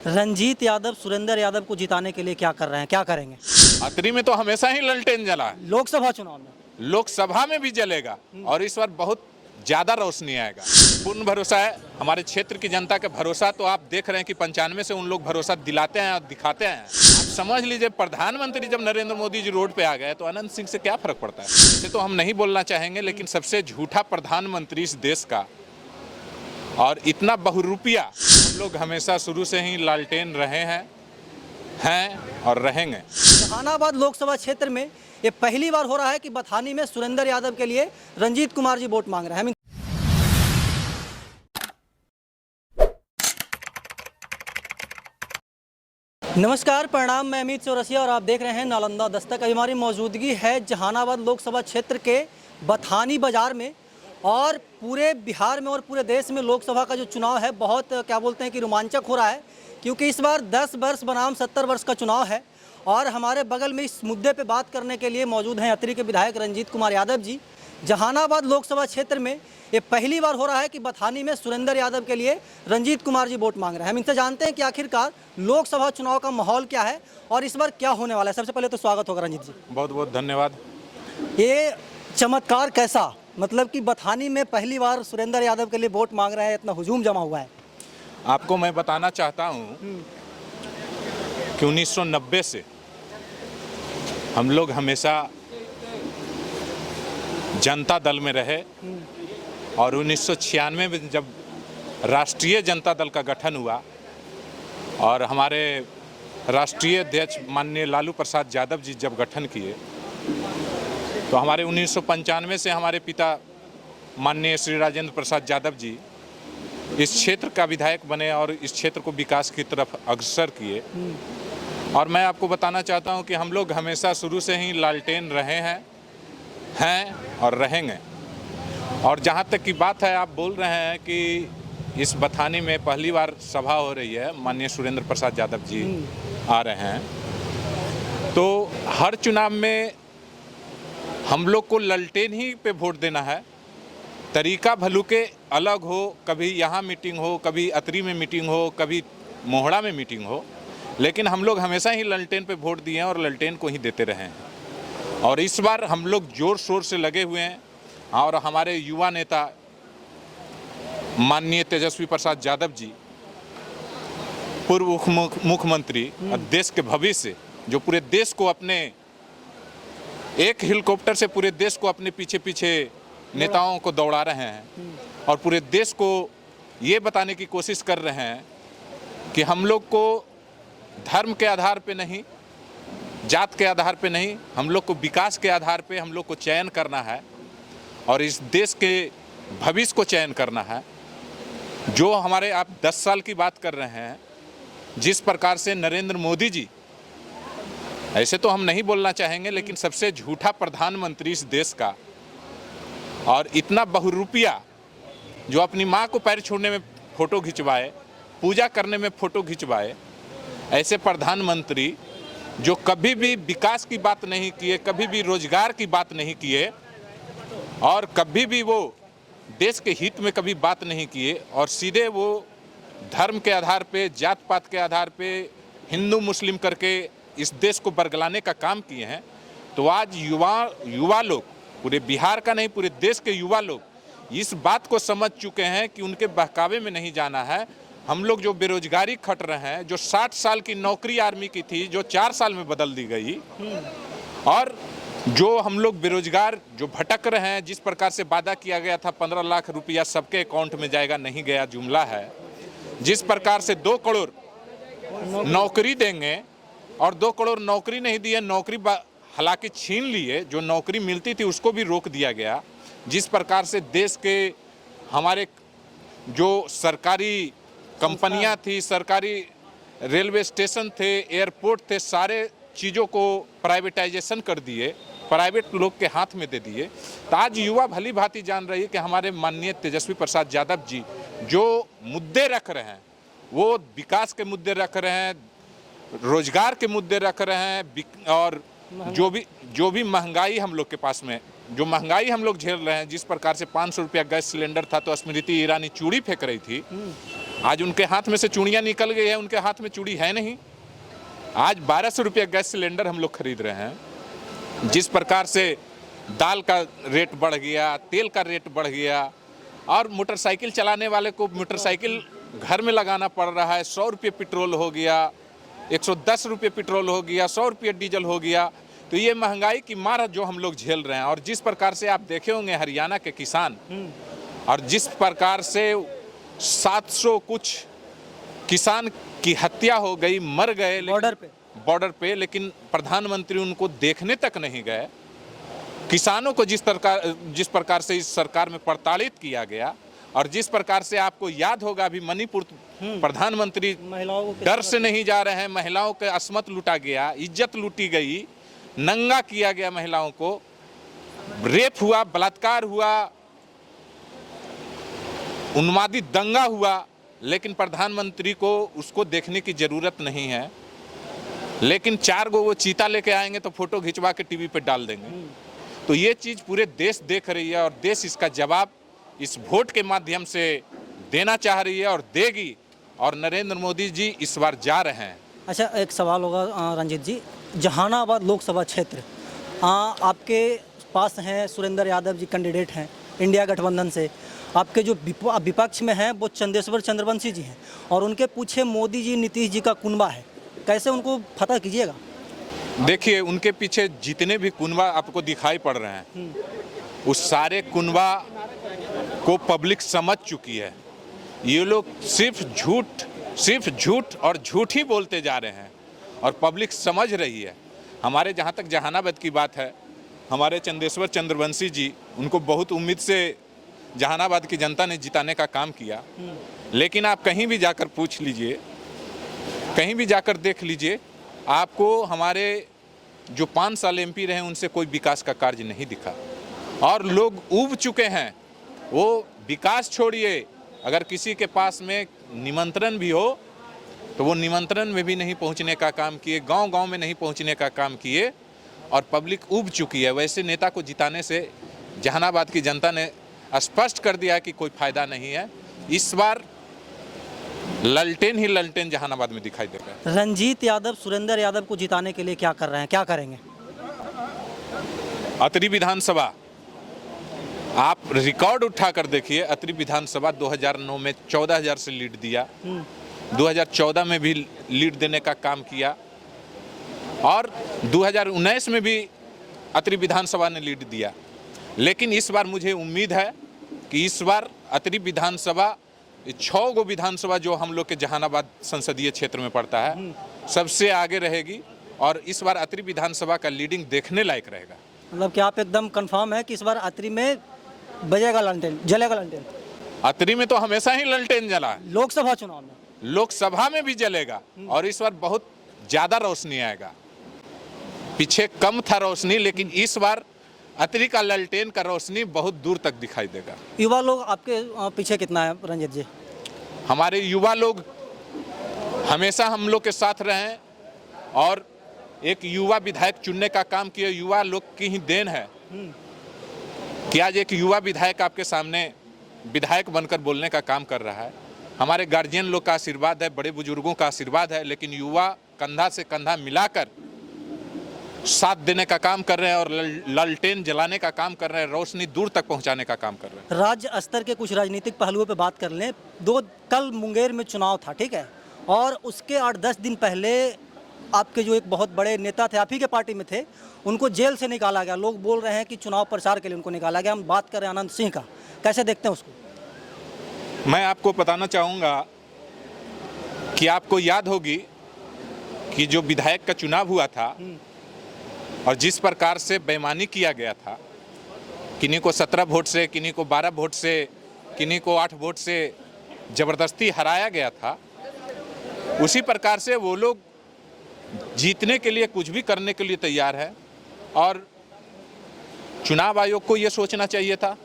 रंजीत यादव सुरेंद्र यादव को जिताने के लिए क्या कर रहे हैं, क्या करेंगे? अतरी में तो हमेशा ही ललटेन जला है। लोकसभा चुनाव में लोकसभा में भी जलेगा और इस बार बहुत ज्यादा रोशनी आएगा। पूर्ण भरोसा है हमारे क्षेत्र की जनता का। भरोसा तो आप देख रहे हैं कि 95 से उन लोग भरोसा दिलाते हैं और दिखाते हैं। आप समझ लीजिए, प्रधानमंत्री जब नरेंद्र मोदी जी रोड पे आ गए तो अनंत सिंह से क्या फर्क पड़ता है। इसे तो हम नहीं बोलना चाहेंगे, लेकिन सबसे झूठा प्रधानमंत्री इस देश का और इतना बहुरूपिया। हम लोग हमेशा शुरू से ही लालटेन रहे हैं और रहेंगे। जहानाबाद लोकसभा क्षेत्र में ये पहली बार हो रहा है कि बथानी में सुरेंद्र यादव के लिए रंजीत कुमार जी वोट मांग रहे हैं। नमस्कार, प्रणाम। मैं अमित चौरसिया और आप देख रहे हैं नालंदा दस्तक। अभी हमारी मौजूदगी है जहानाबाद लोकसभा क्षेत्र के बथानी बाजार में। और पूरे बिहार में और पूरे देश में लोकसभा का जो चुनाव है बहुत क्या बोलते हैं कि रोमांचक हो रहा है, क्योंकि इस बार 10 वर्ष बनाम 70 वर्ष का चुनाव है। और हमारे बगल में इस मुद्दे पे बात करने के लिए मौजूद हैं अतरी के विधायक रंजीत कुमार यादव जी। जहानाबाद लोकसभा क्षेत्र में ये पहली बार हो रहा है कि बथानी में सुरेंद्र यादव के लिए रंजीत कुमार जी वोट मांग रहे हैं। हम इनसे जानते हैं कि आखिरकार लोकसभा चुनाव का माहौल क्या है और इस बार क्या होने वाला है। सबसे पहले तो स्वागत होगा रंजीत जी। बहुत बहुत धन्यवाद। ये चमत्कार कैसा, मतलब कि बथानी में पहली बार सुरेंद्र यादव के लिए वोट मांग रहे हैं, इतना हुजूम जमा हुआ है। आपको मैं बताना चाहता हूं कि 1990 से हम लोग हमेशा जनता दल में रहे और 1996 में जब राष्ट्रीय जनता दल का गठन हुआ और हमारे राष्ट्रीय अध्यक्ष माननीय लालू प्रसाद यादव जी जब गठन किए तो हमारे 1995 से हमारे पिता माननीय श्री राजेंद्र प्रसाद यादव जी इस क्षेत्र का विधायक बने और इस क्षेत्र को विकास की तरफ अग्रसर किए। और मैं आपको बताना चाहता हूं कि हम लोग हमेशा शुरू से ही लालटेन रहे हैं और रहेंगे। और जहां तक की बात है, आप बोल रहे हैं कि इस बथानी में पहली बार सभा हो रही है, माननीय सुरेंद्र प्रसाद यादव जी आ रहे हैं, तो हर चुनाव में हम लोग को ललटेन ही पे वोट देना है। तरीका भलू के अलग हो, कभी यहाँ मीटिंग हो, कभी अतरी में मीटिंग हो, कभी मोहड़ा में मीटिंग हो, लेकिन हम लोग हमेशा ही ललटेन पे वोट दिए हैं और ललटेन को ही देते रहे हैं। और इस बार हम लोग जोर शोर से लगे हुए हैं और हमारे युवा नेता माननीय तेजस्वी प्रसाद यादव जी, पूर्व मुख्यमंत्री और देश के भविष्य, जो पूरे देश को अपने एक हेलीकॉप्टर से पूरे देश को अपने पीछे पीछे नेताओं को दौड़ा रहे हैं और पूरे देश को ये बताने की कोशिश कर रहे हैं कि हम लोग को धर्म के आधार पे नहीं, जात के आधार पे नहीं, हम लोग को विकास के आधार पे हम लोग को चयन करना है और इस देश के भविष्य को चयन करना है। जो हमारे आप 10 साल की बात कर रहे हैं, जिस प्रकार से नरेंद्र मोदी जी, ऐसे तो हम नहीं बोलना चाहेंगे, लेकिन सबसे झूठा प्रधानमंत्री इस देश का और इतना बहुरूपिया, जो अपनी माँ को पैर छूने में फ़ोटो खिंचवाए, पूजा करने में फ़ोटो खिंचवाए, ऐसे प्रधानमंत्री जो कभी भी विकास की बात नहीं किए, कभी भी रोजगार की बात नहीं किए और कभी भी वो देश के हित में कभी बात नहीं किए और सीधे वो धर्म के आधार पे, जात पात के आधार पे हिंदू मुस्लिम करके इस देश को बरगलाने का काम किए हैं। तो आज युवा लोग, पूरे बिहार का नहीं पूरे देश के युवा लोग इस बात को समझ चुके हैं कि उनके बहकावे में नहीं जाना है। हम लोग जो बेरोजगारी खट रहे हैं, जो 60 साल की नौकरी आर्मी की थी जो 4 साल में बदल दी गई, और जो हम लोग बेरोजगार जो भटक रहे हैं, जिस प्रकार से वादा किया गया था 15 लाख रुपया सबके अकाउंट में जाएगा, नहीं गया, जुमला है। जिस प्रकार से 2 करोड़ नौकरी देंगे और 2 करोड़ नौकरी नहीं दिए, नौकरी हालांकि छीन लिए, जो नौकरी मिलती थी उसको भी रोक दिया गया। जिस प्रकार से देश के हमारे जो सरकारी कंपनियां थी, सरकारी रेलवे स्टेशन थे, एयरपोर्ट थे, सारे चीज़ों को प्राइवेटाइजेशन कर दिए, प्राइवेट लोग के हाथ में दे दिए। तो आज युवा भली भांति जान रही है कि हमारे माननीय तेजस्वी प्रसाद यादव जी जो मुद्दे रख रहे हैं, वो विकास के मुद्दे रख रहे हैं, रोजगार के मुद्दे रख रहे हैं, और जो भी महंगाई हम लोग के पास में, जो महंगाई हम लोग झेल रहे हैं, जिस प्रकार से 500 रुपया गैस सिलेंडर था तो स्मृति ईरानी चूड़ी फेंक रही थी, आज उनके हाथ में से चूड़ियाँ निकल गई है, उनके हाथ में चूड़ी है नहीं। आज 1200 रुपये गैस सिलेंडर हम लोग खरीद रहे हैं। जिस प्रकार से दाल का रेट बढ़ गया, तेल का रेट बढ़ गया, और मोटरसाइकिल चलाने वाले को मोटरसाइकिल घर में लगाना पड़ रहा है। 100 रुपये पेट्रोल हो गया, 110 रुपये पेट्रोल हो गया, 100 रुपये डीजल हो गया। तो ये महंगाई की मार जो हम लोग झेल रहे हैं। और जिस प्रकार से आप देखे होंगे हरियाणा के किसान, और जिस प्रकार से 700 कुछ किसान की हत्या हो गई, मर गए बॉर्डर पे, लेकिन प्रधानमंत्री उनको देखने तक नहीं गए। किसानों को जिस प्रकार से इस सरकार में प्रताड़ित किया गया, और जिस प्रकार से आपको याद होगा अभी मणिपुर प्रधानमंत्री डर से नहीं जा रहे हैं, महिलाओं के अस्मत लूटा गया, इज्जत लूटी गई, नंगा किया गया, महिलाओं को रेप हुआ, बलात्कार हुआ, उन्मादी दंगा हुआ, लेकिन प्रधानमंत्री को उसको देखने की जरूरत नहीं है। लेकिन 4 गो वो चीता लेके आएंगे तो फोटो खिंचवा के टीवी पे डाल देंगे। तो ये चीज़ पूरे देश देख रही है, और देश इसका जवाब इस वोट के माध्यम से देना चाह रही है और देगी। और नरेंद्र मोदी जी इस बार जा रहे हैं। अच्छा, एक सवाल होगा रंजीत जी, जहानाबाद लोकसभा क्षेत्र आपके पास हैं, सुरेंद्र यादव जी कैंडिडेट हैं इंडिया गठबंधन से। आपके जो विपक्ष में हैं वो चंदेश्वर चंद्रवंशी जी हैं, और उनके पीछे मोदी जी, नीतीश जी का कुनबा है। कैसे उनको फतह कीजिएगा? देखिए, उनके पीछे जितने भी कुनबा आपको दिखाई पड़ रहे हैं, उस सारे कुनबा को पब्लिक समझ चुकी है। ये लोग सिर्फ झूठ और झूठ ही बोलते जा रहे हैं, और पब्लिक समझ रही है। हमारे जहाँ तक जहानाबाद की बात है, हमारे चंदेश्वर चंद्रवंशी जी, उनको बहुत उम्मीद से जहानाबाद की जनता ने जिताने का काम किया। लेकिन आप कहीं भी जाकर पूछ लीजिए, कहीं भी जाकर देख लीजिए, आपको हमारे जो 5 साल एमपी रहे उनसे कोई विकास का कार्य नहीं दिखा। और लोग ऊब चुके हैं। वो विकास छोड़िए, अगर किसी के पास में निमंत्रण भी हो तो वो निमंत्रण में भी नहीं पहुंचने का काम किए, गांव-गांव में नहीं पहुंचने का काम किए, और पब्लिक ऊब चुकी है। वैसे नेता को जिताने से जहानाबाद की जनता ने स्पष्ट कर दिया है कि कोई फायदा नहीं है। इस बार ललटेन ही ललटेन जहानाबाद में दिखाई दे रहा है। रंजीत यादव सुरेंद्र यादव को जिताने के लिए क्या कर रहे हैं, क्या करेंगे? अतरी विधानसभा आप रिकॉर्ड उठाकर देखिए। अतरी विधानसभा 2009 में 14,000 से लीड दिया, 2014 में भी लीड देने का काम किया, और 2019 में भी अतरी विधानसभा ने लीड दिया। लेकिन इस बार मुझे उम्मीद है कि इस बार अतरी विधानसभा 6 गो विधानसभा जो हम लोग के जहानाबाद संसदीय क्षेत्र में पड़ता है, सबसे आगे रहेगी, और इस बार अतरी विधानसभा का लीडिंग देखने लायक रहेगा। मतलब कि आप एकदम कंफर्म है कि इस बार अतरी में बजेगा ललटेन, जलेगा ललटेन? अतरी में तो हमेशा ही ललटेन जला है। लोकसभा चुनाव में, लोकसभा में भी जलेगा, और इस बार बहुत ज़्यादा रोशनी आएगा। पीछे कम था रोशनी, लेकिन इस बार अतरी का ललटेन का रोशनी बहुत दूर तक दिखाई देगा। युवा लोग आपके पीछे कितना है रंजीत जी? हमारे युवा लोग हमेशा हम लोग के साथ रहे, और एक युवा विधायक चुनने का काम किया। युवा लोग की ही देन है कि आज एक युवा विधायक आपके सामने विधायक बनकर बोलने का काम कर रहा है। हमारे गार्जियन लोग का आशीर्वाद है, बड़े बुजुर्गों का आशीर्वाद है, लेकिन युवा कंधा से कंधा मिलाकर साथ देने का काम कर रहे हैं, और ललटेन जलाने का काम कर रहे हैं, रोशनी दूर तक पहुंचाने का काम कर रहे हैं। राज्य स्तर के कुछ राजनीतिक पहलुओं पे बात कर लें। कल मुंगेर में चुनाव था, ठीक है, और उसके 8-10 दिन पहले आपके जो एक बहुत बड़े नेता थे, आप ही के पार्टी में थे, उनको जेल से निकाला गया। लोग बोल रहे हैं कि चुनाव प्रचार के लिए उनको निकाला गया। हम बात कर रहे हैं अनंत सिंह का, कैसे देखते हैं उसको? मैं आपको बताना चाहूँगा कि आपको याद होगी कि जो विधायक का चुनाव हुआ था, और जिस प्रकार से बेईमानी किया गया था, किन्हीं को 17 वोट से, किन्हीं को 12 वोट से, किन्हीं को 8 वोट से ज़बरदस्ती हराया गया था, उसी प्रकार से वो लोग जीतने के लिए कुछ भी करने के लिए तैयार है। और चुनाव आयोग को ये सोचना चाहिए था,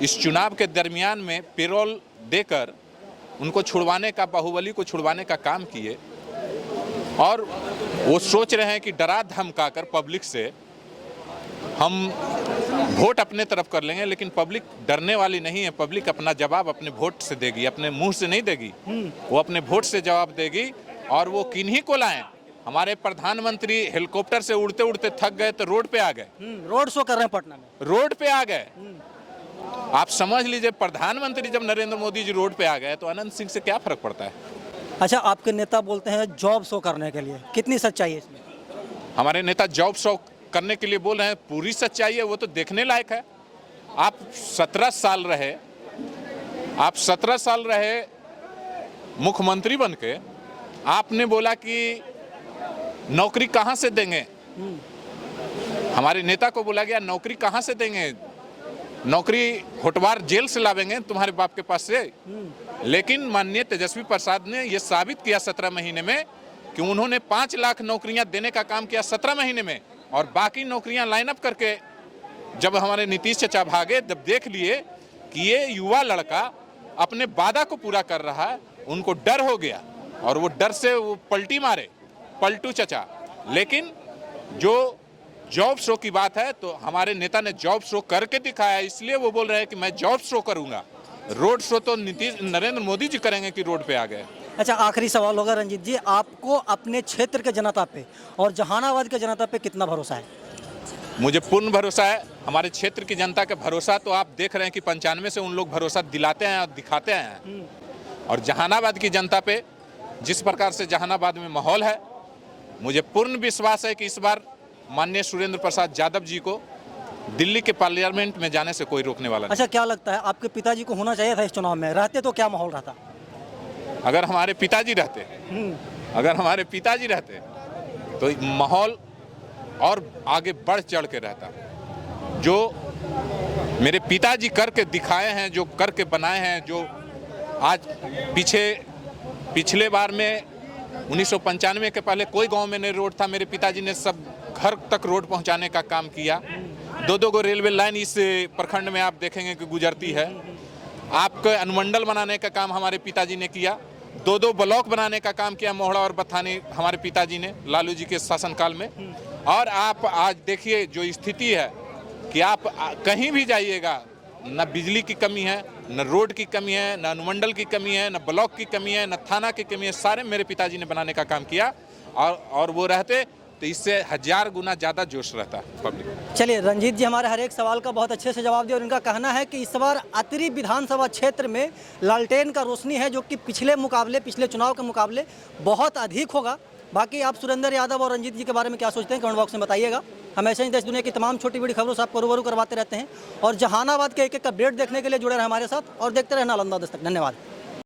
इस चुनाव के दरमियान में पेरोल देकर उनको छुड़वाने का, बाहुबली को छुड़वाने का काम किए, और वो सोच रहे हैं कि डरा धमका कर पब्लिक से हम वोट अपने तरफ कर लेंगे, लेकिन पब्लिक डरने वाली नहीं है। पब्लिक अपना जवाब अपने वोट से देगी, अपने मुंह से नहीं देगी। वो अपने वोट से जवाब देगी। और वो किन्हीं को लाएं। हमारे प्रधानमंत्री हेलीकॉप्टर से उड़ते उड़ते थक गए तो रोड पे आ गए, रोड शो कर रहे हैं पटना में, रोड पे आ गए। आप समझ लीजिए, प्रधानमंत्री जब नरेंद्र मोदी जी रोड पे आ गए तो अनंत सिंह से क्या फर्क पड़ता है। अच्छा, आपके नेता बोलते हैं जॉब शो करने के लिए, कितनी सच्चाई है इसमें? हमारे नेता जॉब शो करने के लिए बोल रहे हैं, पूरी सच्चाई है, वो तो देखने लायक है। आप 17 साल रहे मुख्यमंत्री बन के, आपने बोला कि नौकरी कहाँ से देंगे। हमारे नेता को बोला गया नौकरी कहाँ से देंगे, नौकरी होटवार जेल से लावेंगे तुम्हारे बाप के पास से। लेकिन माननीय तेजस्वी प्रसाद ने यह साबित किया 17 महीने में कि उन्होंने 5 लाख नौकरियां देने का काम किया 17 महीने में। और बाकी नौकरियां लाइन अप करके जब हमारे नीतीश चाचा भागे, जब देख लिए कि ये युवा लड़का अपने वादा को पूरा कर रहा है, उनको डर हो गया और वो डर से वो पलटी मारे, पलटू चचा। लेकिन जो जॉब शो की बात है तो हमारे नेता ने जॉब शो करके दिखाया, इसलिए वो बोल रहे हैं कि मैं जॉब शो करूंगा। रोड शो तो नरेंद्र मोदी जी करेंगे कि रोड पे आ गए। अच्छा, आखिरी सवाल होगा रंजीत जी, आपको अपने क्षेत्र के जनता पे और जहानाबाद के जनता पे कितना भरोसा है? मुझे पूर्ण भरोसा है। हमारे क्षेत्र की जनता का भरोसा तो आप देख रहे हैं कि 95 से उन लोग भरोसा दिलाते हैं और दिखाते हैं। और जहानाबाद की जनता पे जिस प्रकार से जहानाबाद में माहौल है, मुझे पूर्ण विश्वास है कि इस बार माननीय सुरेंद्र प्रसाद यादव जी को दिल्ली के पार्लियामेंट में जाने से कोई रोकने वाला नहीं। अच्छा, क्या लगता है आपके पिताजी को होना चाहिए था इस चुनाव में, रहते तो क्या माहौल रहता? अगर हमारे पिताजी रहते तो माहौल और आगे बढ़ चढ़ के रहता। जो मेरे पिताजी करके दिखाए हैं, जो करके बनाए हैं, जो आज पिछले बार में 1995 के पहले कोई गांव में नहीं रोड था, मेरे पिताजी ने सब घर तक रोड पहुंचाने का काम किया। 2-2 गो रेलवे लाइन इस प्रखंड में आप देखेंगे कि गुजरती है। आपके अनुमंडल बनाने का काम हमारे पिताजी ने किया। 2-2 ब्लॉक बनाने का काम किया मोहड़ा और बथानी हमारे पिताजी ने लालू जी के शासनकाल में। और आप आज देखिए जो स्थिति है कि आप कहीं भी जाइएगा, न बिजली की कमी है, न रोड की कमी है, न अनुमंडल की कमी है, न ब्लॉक की कमी है, न थाना की कमी है। सारे मेरे पिताजी ने बनाने का काम किया और वो रहते तो इससे 1000 गुना ज़्यादा जोश रहता पब्लिक। चलिए, रंजीत जी हमारे हर एक सवाल का बहुत अच्छे से जवाब दिया और इनका कहना है कि इस बार अतरी विधानसभा क्षेत्र में लालटेन का रोशनी है, जो कि पिछले चुनाव के मुकाबले बहुत अधिक होगा। बाकी आप सुरेंद्र यादव और रंजीत जी के बारे में क्या सोचते हैं, कमेंट बॉक्स में बताइएगा। हम ऐसे ही देश दुनिया की तमाम छोटी बड़ी खबरों से आपको रूबरू करवाते रहते हैं और जहानाबाद के एक एक अपडेट देखने के लिए जुड़े रहे हमारे साथ और देखते रहे नालंदा दस्तक। धन्यवाद।